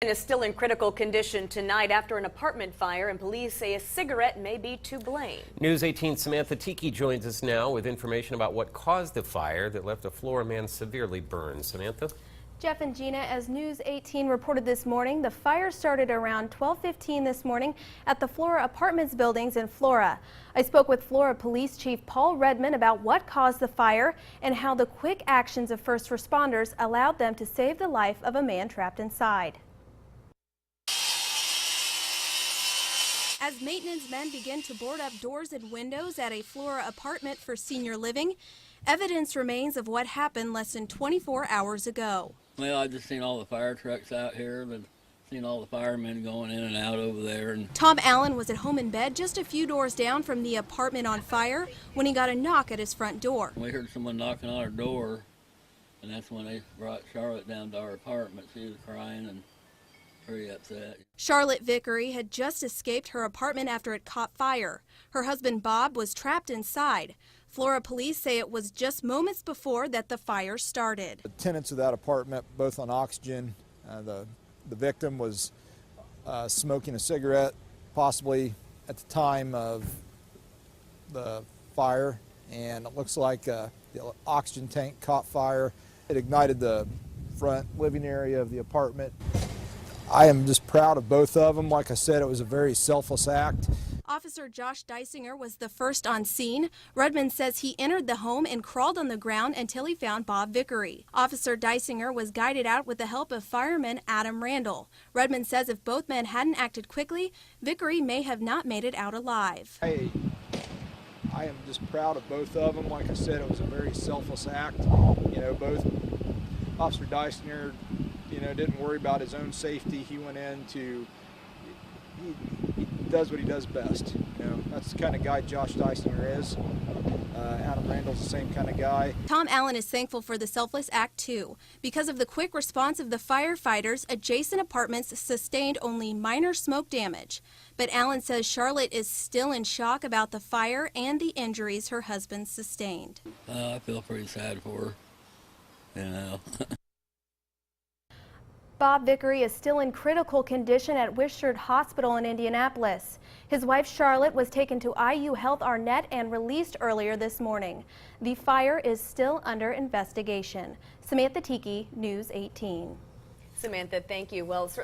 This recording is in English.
And is still in critical condition tonight after an apartment fire, and police say a cigarette may be to blame. News 18's Samantha Tiki joins us now with information about what caused the fire that left a Flora man severely burned. Samantha? Jeff and Gina, as News 18 reported this morning, the fire started around 12:15 this morning at the Flora Apartments buildings in Flora. I spoke with Flora Police Chief Paul Redmond about what caused the fire and how the quick actions of first responders allowed them to save the life of a man trapped inside. As maintenance men begin to board up doors and windows at a Flora apartment for senior living, evidence remains of what happened less than 24 hours ago. Well, I just seen all the fire trucks out here, but seen all the firemen going in and out over there. And Tom Allen was at home in bed just a few doors down from the apartment on fire when he got a knock at his front door. we heard someone knocking on our door, and that's when they brought Charlotte down to our apartment. She was crying and pretty upset. Charlotte Vickery had just escaped her apartment after it caught fire. Her husband Bob was trapped inside. Flora police say it was just moments before that the fire started. The tenants of that apartment, both on oxygen. The victim was smoking a cigarette, possibly at the time of the fire, and it looks like the oxygen tank caught fire. It ignited the front living area of the apartment. I am just proud of both of them. Like I said, it was a very selfless act. Officer Josh Deisinger was the first on scene. Redmond says he entered the home and crawled on the ground until he found Bob Vickery. Officer Deisinger was guided out with the help of fireman Adam Randall. Redmond says if both men hadn't acted quickly, Vickery may have not made it out alive. I am just proud of both of them. Like I said, it was a very selfless act. You know, both Officer Deisinger, didn't worry about his own safety. He went in to, he does what he does best. That's the kind of guy Josh Deisinger is. Adam Randall's the same kind of guy. Tom Allen is thankful for the selfless act too. Because of the quick response of the firefighters, adjacent apartments sustained only minor smoke damage. But Allen says Charlotte is still in shock about the fire and the injuries her husband sustained. I feel pretty sad for her, Bob Vickery is still in critical condition at Wishart Hospital in Indianapolis. His wife Charlotte was taken to IU Health Arnett and released earlier this morning. The fire is still under investigation. Samantha Tiki, News 18. Samantha, thank you. Well, certainly